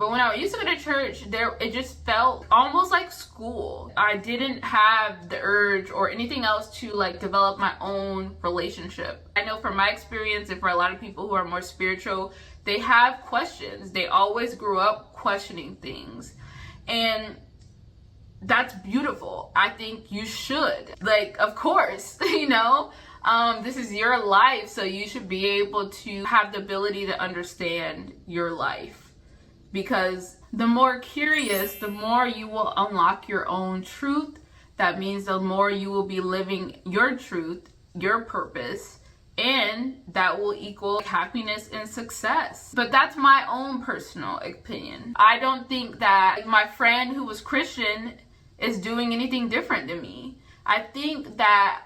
But when I used to go to church, it just felt almost like school. I didn't have the urge or anything else to like develop my own relationship. I know from my experience and for a lot of people who are more spiritual, they have questions. They always grew up questioning things. And that's beautiful. I think you should. Like, of course, you know, this is your life, so you should be able to have the ability to understand your life. Because the more curious, the more you will unlock your own truth. That means the more you will be living your truth, your purpose, and that will equal happiness and success. But that's my own personal opinion. I don't think that my friend who was Christian is doing anything different than me. I think that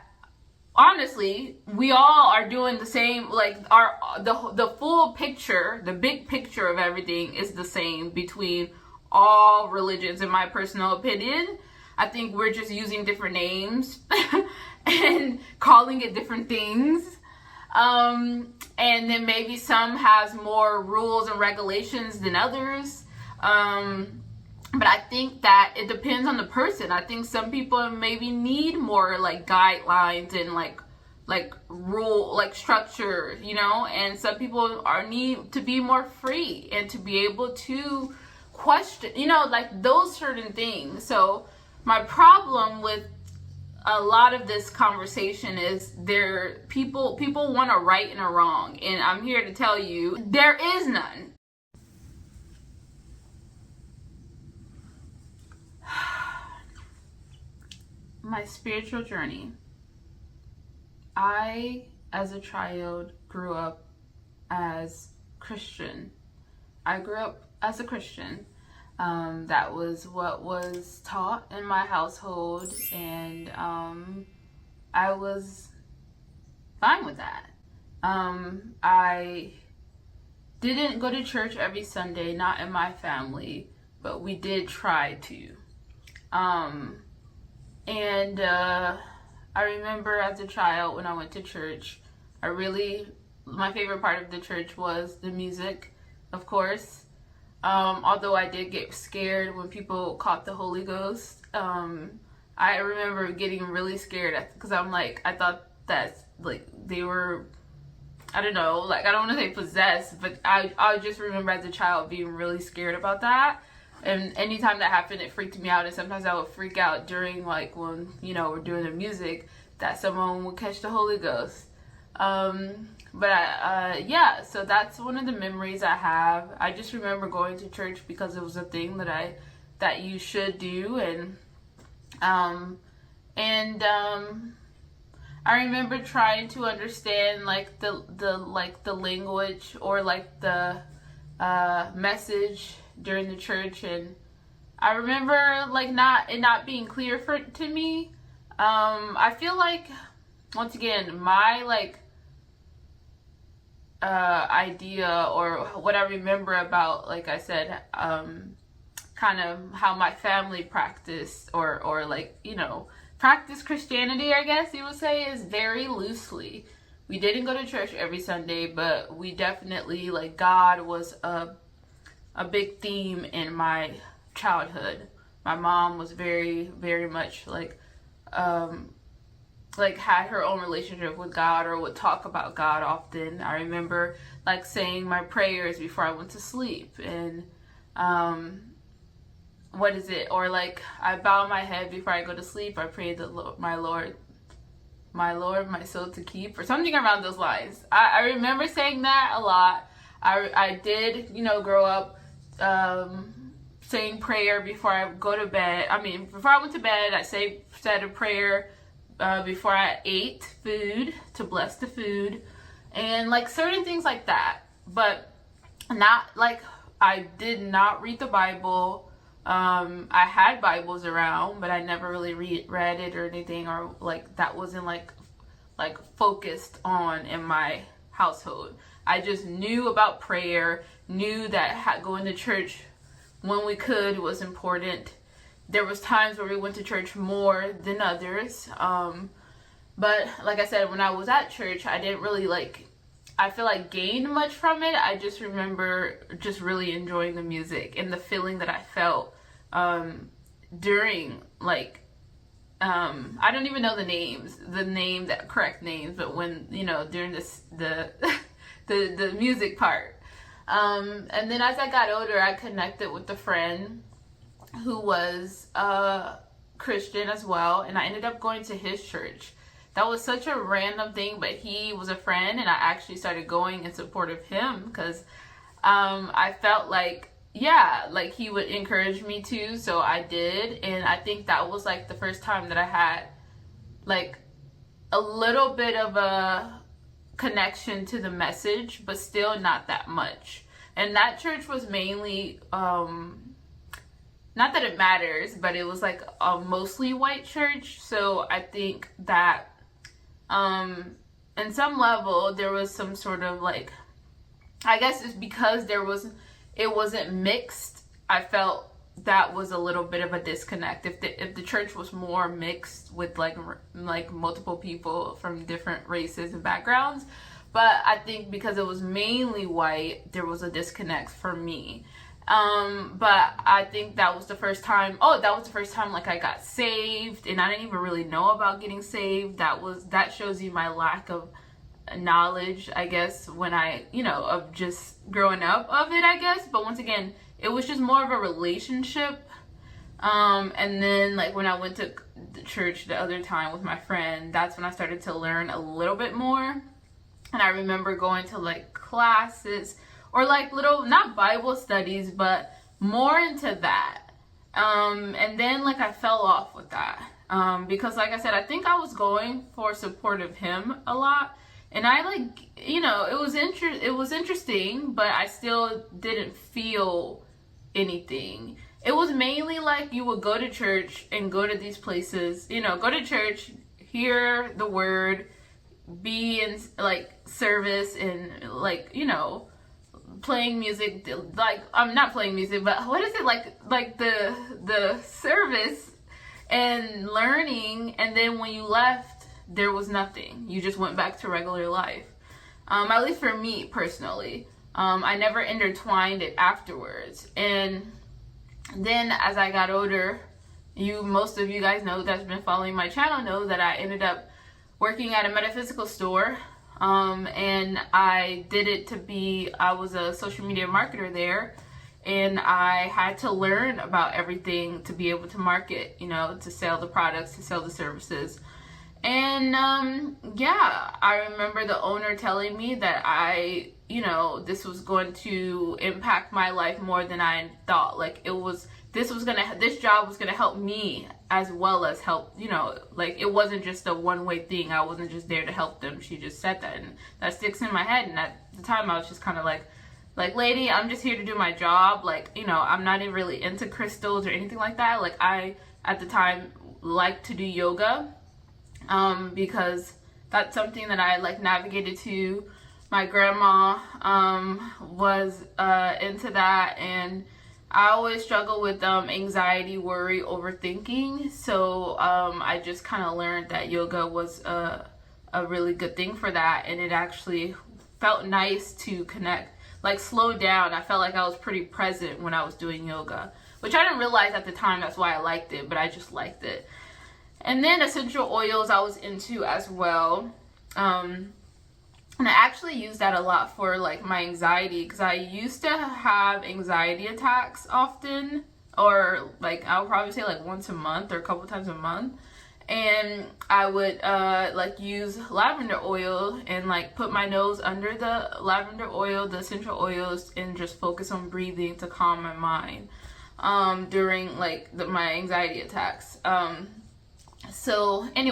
honestly, we all are doing the same, like the full picture, the big picture of everything is the same between all religions, in my personal opinion. I think we're just using different names and calling it different things. And then maybe some has more rules and regulations than others. But I think that it depends on the person. I think some people maybe need more like guidelines and like rule, like structure, you know, and some people need to be more free and to be able to question, you know, like those certain things. So my problem with a lot of this conversation is people want a right and a wrong, and I'm here to tell you there is none. My spiritual journey. I, as a child, grew up as Christian. I grew up as a Christian. That was what was taught in my household, and I was fine with that. I didn't go to church every Sunday, not in my family, but we did try to. I remember as a child when I went to church, my favorite part of the church was the music, of course. Although I did get scared when people caught the Holy Ghost. I remember getting really scared because I thought that like they were, I don't know, like I don't want to say possessed, but I just remember as a child being really scared about that. And anytime that happened, it freaked me out. And sometimes I would freak out during like when, you know, we're doing the music, that someone would catch the Holy Ghost. So that's one of the memories I have. I just remember going to church because it was a thing that you should do. And I remember trying to understand like the language or like the message during the church, and I remember like not being clear to me. I feel like once again my like idea or what I remember about, like I said, kind of how my family practiced or like, you know, practice Christianity, I guess you would say, is very loosely. We didn't go to church every Sunday, but we definitely, like, God was a big theme in my childhood. My mom was very, very much like had her own relationship with God or would talk about God often. I remember like saying my prayers before I went to sleep, and or like I bow my head before I go to sleep. I pray that my Lord, my soul to keep, or something around those lines. I remember saying that a lot. I did, you know, grow up saying prayer before I go to bed. I mean, before I went to bed, I said a prayer before I ate food to bless the food, and like certain things like that. But not like, I did not read the Bible. I had Bibles around, but I never really read it or anything, or like that wasn't like focused on in my household. I just knew about prayer, knew that going to church when we could was important. There was times where we went to church more than others. But like I said, when I was at church, I didn't really like I feel like gained much from it. I just remember just really enjoying the music and the feeling that I felt during, like, I don't even know the correct names, but when, you know, during the music part. And then as I got older, I connected with a friend who was Christian as well, and I ended up going to his church. That was such a random thing, but he was a friend, and I actually started going in support of him because I felt like, yeah, like he would encourage me to, so I did. And I think that was like the first time that I had like a little bit of a connection to the message, but still not that much. And that church was mainly not that it matters, but it was like a mostly white church. So I think that in some level there was some sort of like, I guess it's because it wasn't mixed. I felt that was a little bit of a disconnect. If the church was more mixed with like multiple people from different races and backgrounds, but I think because it was mainly white, there was a disconnect for me. But I think that was the first time, like I got saved, and I didn't even really know about getting saved. That shows you my lack of knowledge, I guess, when I, you know, of just growing up of it, I guess. But once again, it was just more of a relationship. And then like when I went to the church the other time with my friend, that's when I started to learn a little bit more. And I remember going to like classes or like little, not Bible studies, but more into that. And then like I fell off with that. Because like I said, I think I was going for support of him a lot. And I like, you know, it was interesting, but I still didn't feel anything. It was mainly like you would go to church and go to these places, you know, go to church, hear the word, be in like service and like, you know, playing music, like I'm not playing music, but what is it like the service and learning, and then when you left, there was nothing. You just went back to regular life. At least for me personally. I never intertwined it afterwards. And then as I got older, most of you guys know that's been following my channel know that I ended up working at a metaphysical store. And I did it I was a social media marketer there, and I had to learn about everything to be able to market, you know, to sell the products, to sell the services. And yeah, I remember the owner telling me that this was going to impact my life more than I thought. Like this job was gonna help me as well as help, you know, like it wasn't just a one-way thing. I wasn't just there to help them. She just said that, and that sticks in my head. And at the time I was just kind of like, lady, I'm just here to do my job. Like, you know, I'm not even really into crystals or anything like that. Like I, at the time, liked to do yoga. Because that's something that I like navigated to. My grandma was into that, and I always struggle with anxiety, worry, overthinking. So I just kind of learned that yoga was a really good thing for that, and it actually felt nice to connect, like slow down. I felt like I was pretty present when I was doing yoga, which I didn't realize at the time. That's why I liked it, but I just liked it. And then essential oils I was into as well. And I actually use that a lot for like my anxiety, because I used to have anxiety attacks often, or like I'll probably say like once a month or a couple times a month. And I would like use lavender oil and like put my nose under the lavender oil, the essential oils, and just focus on breathing to calm my mind during like my anxiety attacks. So then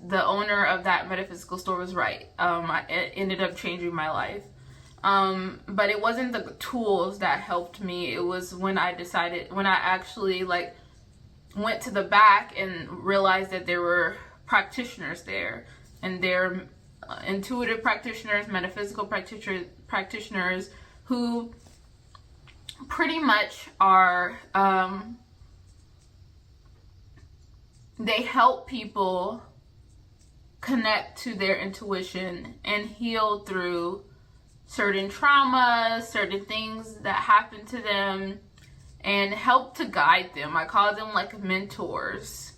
the owner of that metaphysical store was right. It ended up changing my life. But it wasn't the tools that helped me. It was when I actually like went to the back and realized that there were practitioners there, and they're intuitive practitioners, metaphysical practitioners who pretty much are, they help people connect to their intuition and heal through certain traumas, certain things that happen to them, and help to guide them. I call them like mentors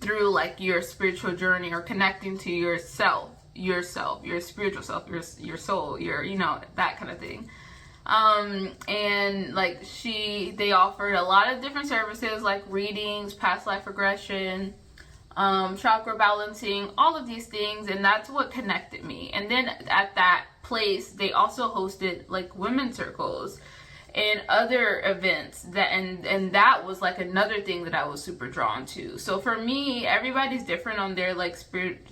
through like your spiritual journey, or connecting to yourself, your spiritual self, your soul, your, you know, that kind of thing. And like they offered a lot of different services like readings, past life regression, chakra balancing, all of these things, and that's what connected me. And then at that place, they also hosted like women's circles and other events and that was like another thing that I was super drawn to. So for me, everybody's different on their like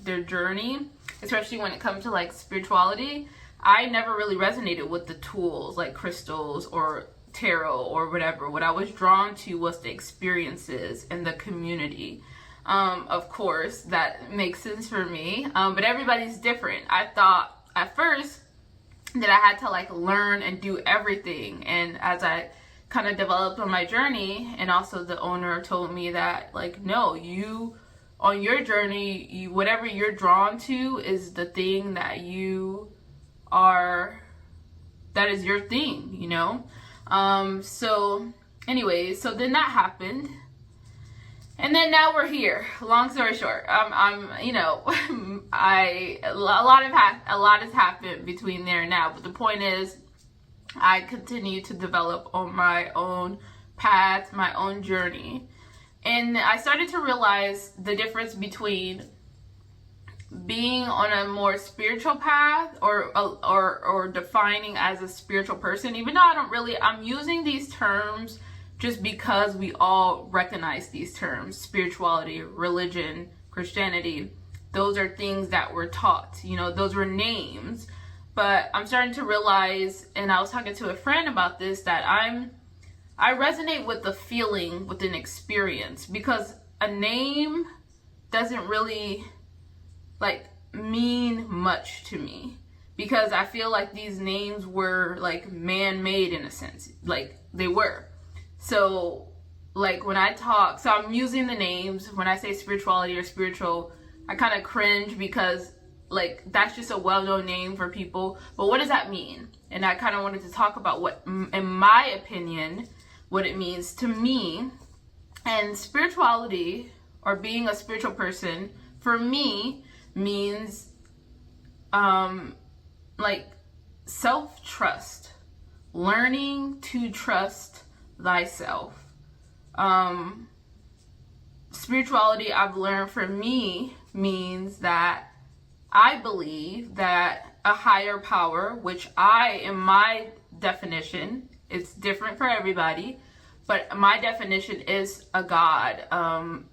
their journey, especially when it comes to like spirituality. I never really resonated with the tools like crystals or tarot or whatever. What I was drawn to was the experiences and the community. Of course, that makes sense for me, but everybody's different. I thought at first that I had to like learn and do everything, and as I kind of developed on my journey, and also the owner told me that like, no, you on your journey, whatever you're drawn to is the thing that you are, that is your thing, you know. So anyways, so then that happened. And then now we're here. Long story short, I'm you know, a lot has happened between there and now. But the point is, I continue to develop on my own path, my own journey, and I started to realize the difference between being on a more spiritual path or defining as a spiritual person. Even though I'm using these terms just because we all recognize these terms: spirituality, religion, Christianity. Those are things that we're taught, you know, those were names. But I'm starting to realize, and I was talking to a friend about this, that I resonate with the feeling, with an experience, because a name doesn't really like mean much to me, because I feel like these names were like man-made in a sense, like they were. So like when I talk, so I'm using the names when I say spirituality or spiritual, I kind of cringe because like that's just a well-known name for people, but what does that mean? And I kind of wanted to talk about what, in my opinion, what it means to me. And spirituality, or being a spiritual person, for me means like self-trust, learning to trust thyself. Spirituality, I've learned, for me means that I believe that a higher power, which in my definition, it's different for everybody, but my definition is a God.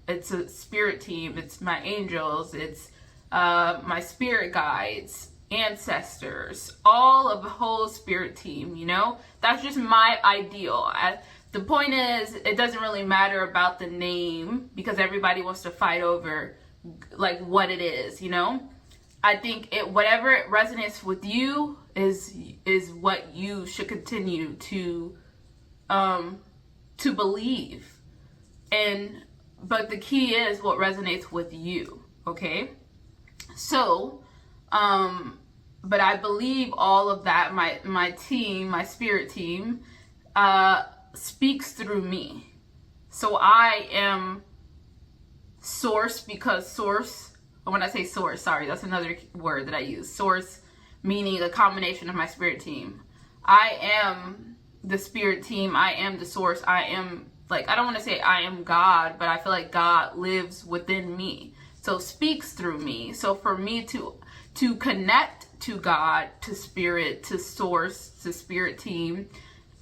It's a spirit team, it's my angels, it's my spirit guides, ancestors, all of the whole spirit team, you know? That's just my ideal. The point is, it doesn't really matter about the name, because everybody wants to fight over like what it is, you know? I think whatever it resonates with you is what you should continue to believe. But the key is what resonates with you, okay? So, but I believe all of that, my team, my spirit team, speaks through me. So I am source, because source, when I say source, sorry, that's another word that I use. Source meaning a combination of my spirit team. I am the spirit team. I am the source. I am, like, I don't want to say I am God, but I feel like God lives within me. So speaks through me. So for me to connect to God, to spirit, to source, to spirit team,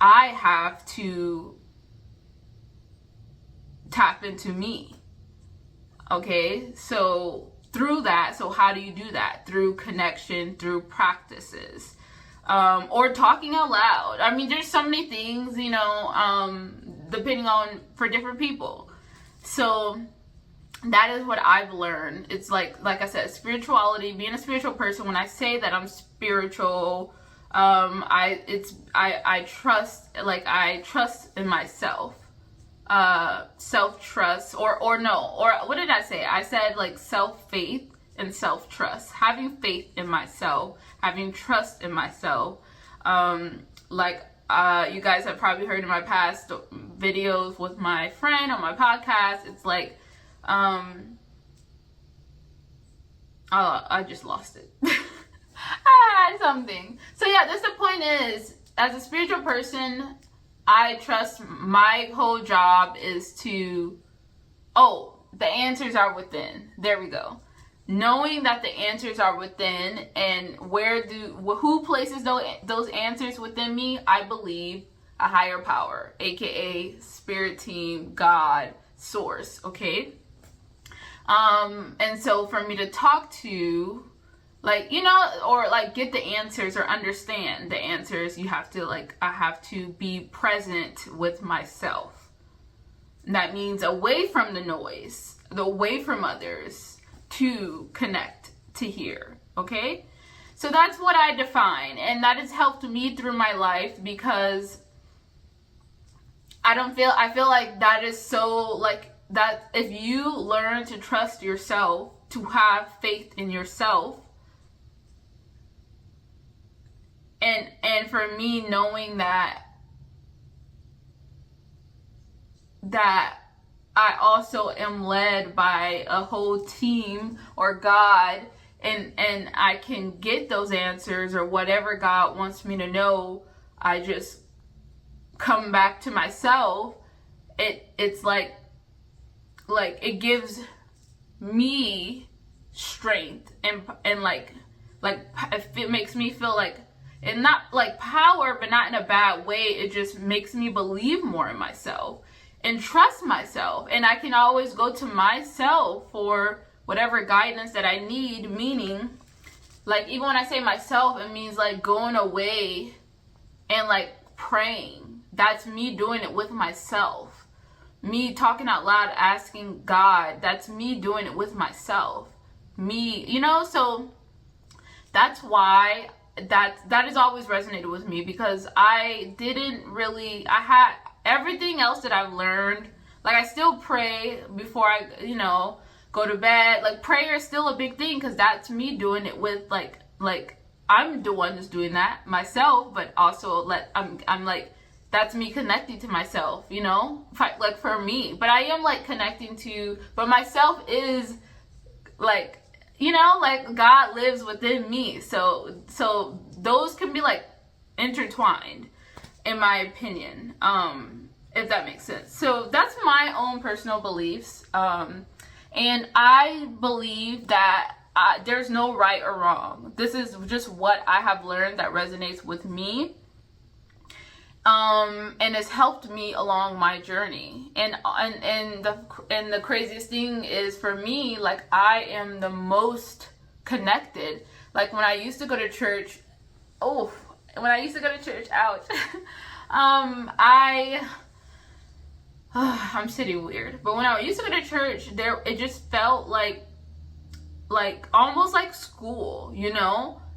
I have to tap into me. Okay, so through that, so how do you do that? Through connection, through practices, or talking out loud. I mean, there's so many things, you know, depending on, for different people. So that is what I've learned. It's like I said, spirituality, being a spiritual person. When I say that I'm spiritual, I trust in myself. self-trust, or no, or what did I say? I said like self-faith and self-trust, having faith in myself, having trust in myself. You guys have probably heard in my past videos with my friend on my podcast, it's like, I just lost it. I had something. So yeah, that's the point is, as a spiritual person, I trust my whole job is to, the answers are within. There we go. Knowing that the answers are within, and who places those answers within me? I believe a higher power, aka spirit team, God, source, okay? And so for me to talk to, or get the answers or understand the answers, I have to be present with myself. And that means away from the noise, away from others, to connect, to hear, okay? So that's what I define, and that has helped me through my life, because I feel like that is so, that if you learn to trust yourself, to have faith in yourself, and for me, knowing that I also am led by a whole team or God, and I can get those answers or whatever God wants me to know. I just come back to myself. It's like it gives me strength, and it makes me feel like, and not like power, but not in a bad way. It just makes me believe more in myself and trust myself. And I can always go to myself for whatever guidance that I need. Meaning, even when I say myself, it means going away and praying. That's me doing it with myself. Me talking out loud, asking God, that's me doing it with myself. So that's why that has always resonated with me, because I had everything else that I've learned. I still pray before I, go to bed. Prayer is still a big thing, because that's me doing it with I'm the one that's doing that myself, but also that's me connecting to myself, for me. But I am connecting to, but myself is God lives within me. So those can be intertwined, in my opinion, if that makes sense. So that's my own personal beliefs. And I believe that there's no right or wrong. This is just what I have learned that resonates with me. And has helped me along my journey. And the craziest thing is, for me, I am the most connected. When I used to go to church, ouch. I'm sitting weird. But when I used to go to church, it just felt like almost like school,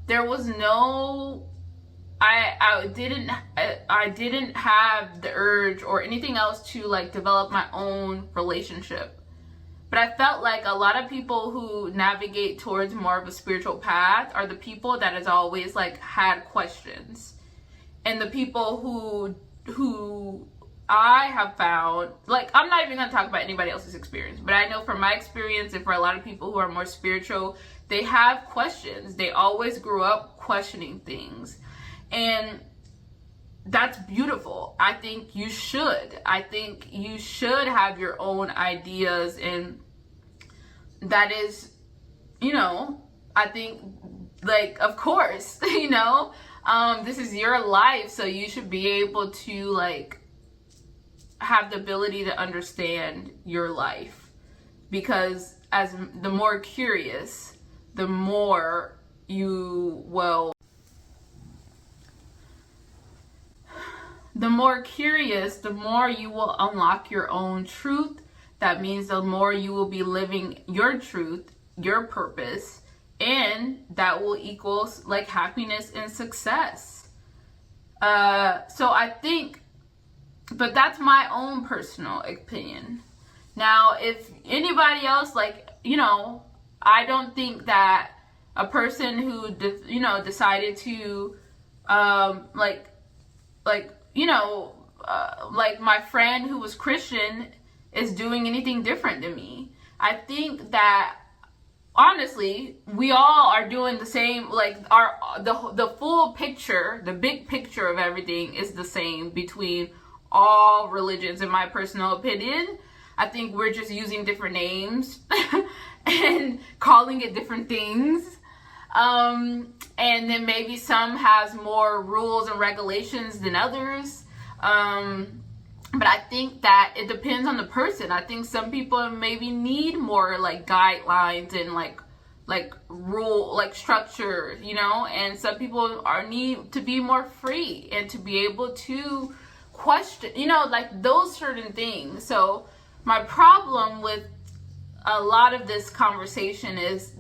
There was no, I didn't have the urge or anything else to develop my own relationship. But I felt like a lot of people who navigate towards more of a spiritual path are the people that has always had questions. And the people who I have found, I'm not even going to talk about anybody else's experience, but I know from my experience, and for a lot of people who are more spiritual, they have questions. They always grew up questioning things. And that's beautiful. I think you should. I think you should have your own ideas, and that is, I think, of course, this is your life, so you should be able to, have the ability to understand your life. Because the more curious, the more you will unlock your own truth. That means the more you will be living your truth, your purpose, and that will equal happiness and success. So I think But that's my own personal opinion. Now, if anybody else, like, you know, I don't think that a person who, you know, decided to, like, you know, like my friend who was Christian is doing anything different than me. I think that, honestly, we all are doing the same, like, the full picture, the big picture of everything is the same between all religions, in my personal opinion. I think we're just using different names and calling it different things. And then maybe some has more rules and regulations than others. But I think that it depends on the person. I think some people maybe need more like guidelines and like rule, like structure, you know, and some people need to be more free and to be able to question, you know, like those certain things. So my problem with a lot of this conversation is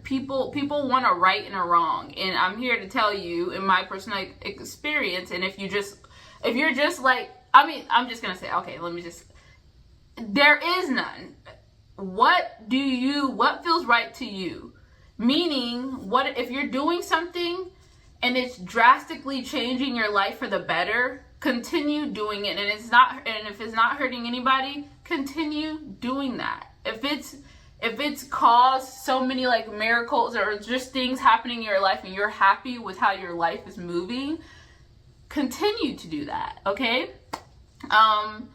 people want a right and a wrong, and I'm here to tell you in my personal experience. And if you're just like, I mean, I'm just gonna say, okay, there is none. What feels right to you? Meaning, what if you're doing something and it's drastically changing your life for the better, continue doing it. And if it's not hurting anybody, continue doing that. If it's caused so many like miracles or just things happening in your life and you're happy with how your life is moving, continue to do that, okay? And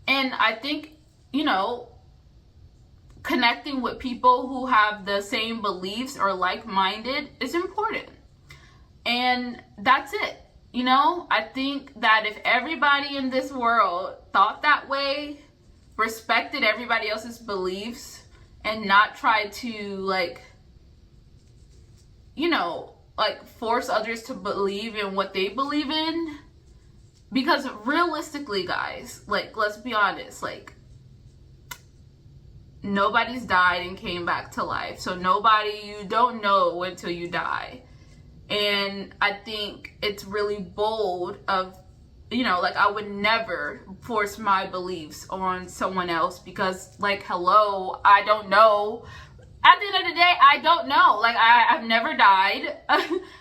I think, you know, connecting with people who have the same beliefs or like-minded is important. And that's it. You know, I think that if everybody in this world thought that way, respected everybody else's beliefs, and not tried to, like, you know, like force others to believe in what they believe in. Because realistically, guys, like, let's be honest, like, nobody's died and came back to life. So you don't know until you die. And I think it's really bold of, you know, like, I would never force my beliefs on someone else because, like, hello, I don't know. At the end of the day, I don't know. Like, I've never died.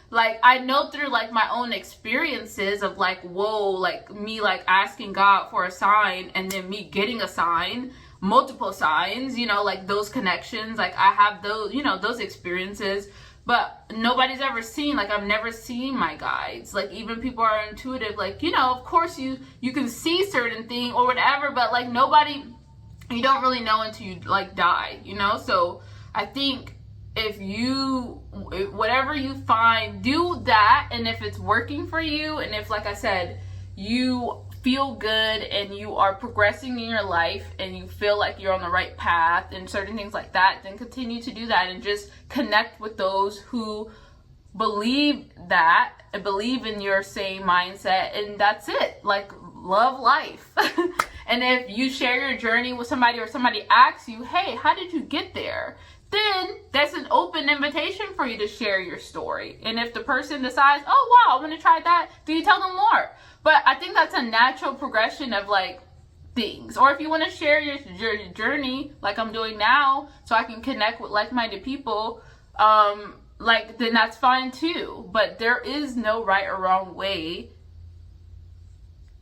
Like, I know through, like, my own experiences of, like, whoa, like, me, like, asking God for a sign and then me getting a sign, multiple signs, you know, like, those connections. Like, I have those, you know, those experiences. But nobody's ever seen, like, I've never seen my guides. Like, even people are intuitive, like, you know, of course you can see certain thing or whatever, but, like, you don't really know until you, like, die, you know? So I think whatever you find, do that. And if it's working for you, and if, like I said, you feel good and you are progressing in your life and you feel like you're on the right path and certain things like that, then continue to do that and just connect with those who believe that and believe in your same mindset, and that's it. Like, love life. And if you share your journey with somebody or somebody asks you, hey, how did you get there? Then that's an open invitation for you to share your story. And if the person decides, oh wow, I want to try that, then you tell them more. But I think that's a natural progression of, like, things. Or if you want to share your journey, like I'm doing now, so I can connect with like-minded people, like, then that's fine too. But there is no right or wrong way.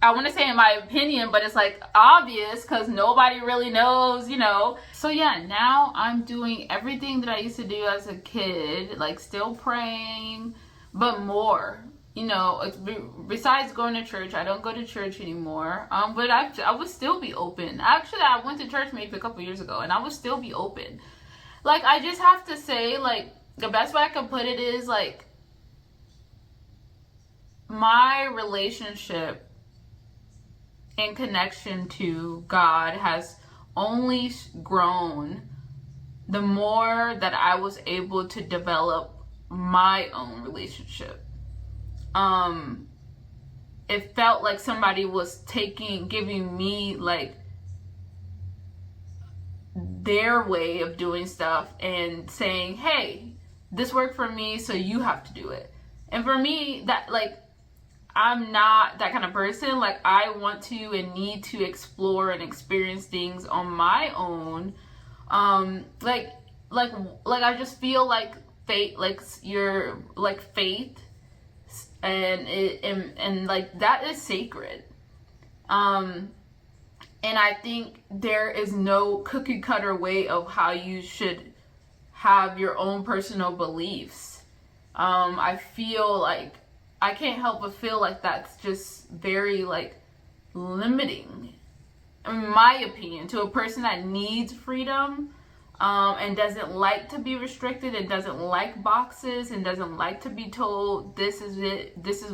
I want to say in my opinion, but it's, like, obvious because nobody really knows, you know. So yeah, now I'm doing everything that I used to do as a kid, like, still praying, but more. You know, besides going to church, I don't go to church anymore. But I would still be open. Actually, I went to church maybe a couple years ago, and I would still be open. Like, I just have to say, like, the best way I can put it is, like, my relationship in connection to God has only grown the more that I was able to develop my own relationship. It felt like somebody was giving me, like, their way of doing stuff and saying, hey, this worked for me, so you have to do it. And for me, that, like, I'm not that kind of person. Like, I want to and need to explore and experience things on my own. Like I just feel like faith, like your like faith, and like that is sacred. And I think there is no cookie cutter way of how you should have your own personal beliefs. I feel like I can't help but feel like that's just very like limiting, in my opinion, to a person that needs freedom, and doesn't like to be restricted, and doesn't like boxes, and doesn't like to be told this is it, this is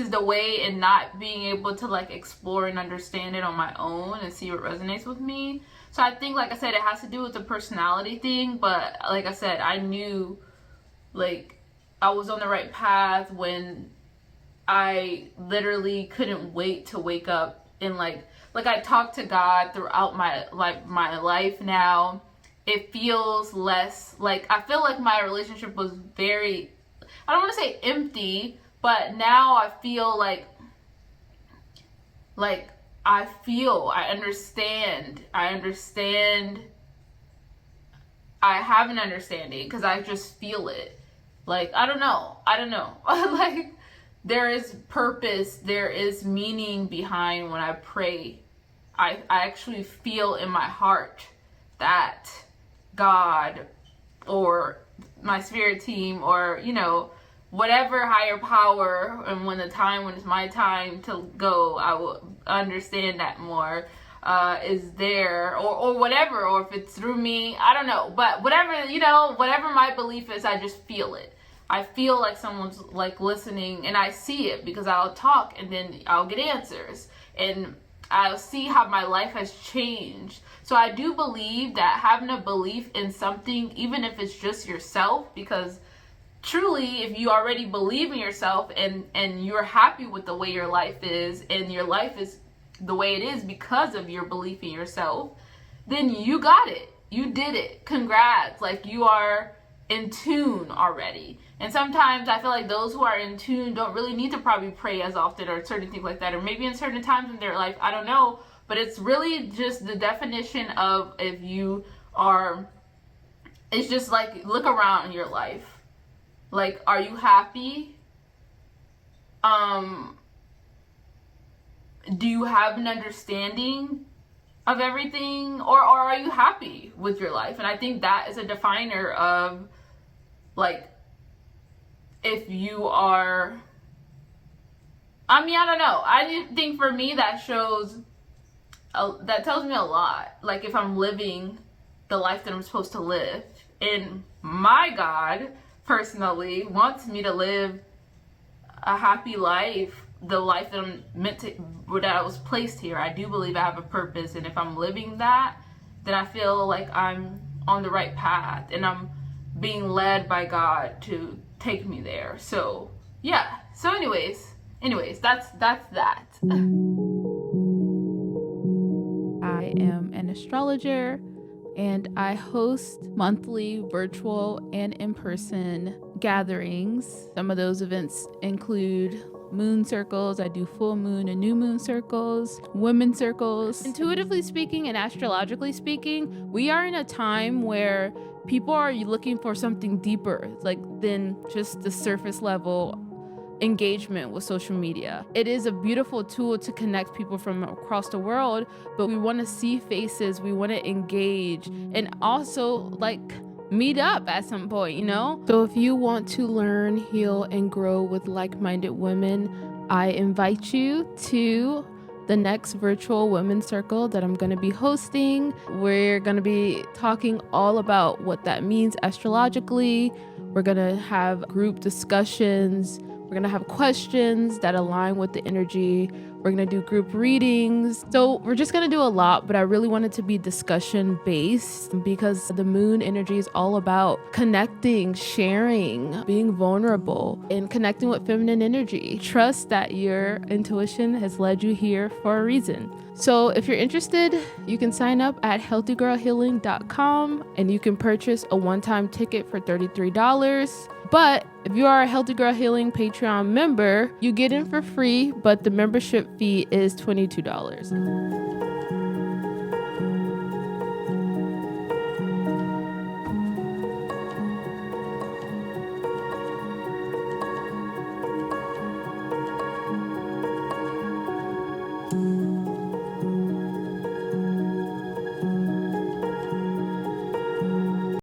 the way, and not being able to like explore and understand it on my own and see what resonates with me. So I think, like I said, it has to do with the personality thing. But like I said, I knew like I was on the right path when I literally couldn't wait to wake up, and like I talk to God throughout my life now. It feels less like, I feel like my relationship was very, I don't want to say empty, but now I feel like I understand. I have an understanding because I just feel it. Like, I don't know. Like, there is purpose, there is meaning behind when I pray. I actually feel in my heart that God or my spirit team, or, you know, whatever higher power, and when it's my time to go, I will understand that more, is there, or whatever, or if it's through me, I don't know, but whatever, you know, whatever my belief is, I just feel it. I feel like someone's like listening, and I see it because I'll talk and then I'll get answers, and I'll see how my life has changed. So I do believe that having a belief in something, even if it's just yourself, because truly, if you already believe in yourself and you're happy with the way your life is, and your life is the way it is because of your belief in yourself, then you got it. You did it. Congrats. Like, you are in tune already. And sometimes I feel like those who are in tune don't really need to probably pray as often, or certain things like that, or maybe in certain times in their life, I don't know. But it's really just the definition of, if you are, it's just like, look around in your life. Like, are you happy? Do you have an understanding of everything? Or are you happy with your life? And I think that is a definer of, like, if you are, I mean, I don't know. I think for me that shows, that tells me a lot. Like, if I'm living the life that I'm supposed to live. And my God personally wants me to live a happy life, the life that I'm meant to, that I was placed here. I do believe I have a purpose, and if I'm living that, then I feel like I'm on the right path, and I'm being led by God to take me there. So yeah. So anyways, that's that. I am an astrologer, and I host monthly virtual and in-person gatherings. Some of those events include moon circles. I do full moon and new moon circles, women circles. Intuitively speaking and astrologically speaking, we are in a time where people are looking for something deeper, like, than just the surface level engagement with social media. It is a beautiful tool to connect people from across the world, but we want to see faces, we want to engage, and also like meet up at some point, you know? So if you want to learn, heal, and grow with like-minded women, I invite you to the next virtual women's circle that I'm going to be hosting. We're going to be talking all about what that means astrologically. We're going to have group discussions. We're going to have questions that align with the energy. We're going to do group readings. So we're just going to do a lot, but I really want it to be discussion based because the moon energy is all about connecting, sharing, being vulnerable, and connecting with feminine energy. Trust that your intuition has led you here for a reason. So if you're interested, you can sign up at healthygirlhealing.com and you can purchase a one-time ticket for $33. But if you are a Healthy Girl Healing Patreon member, you get in for free, but the membership fee is $22.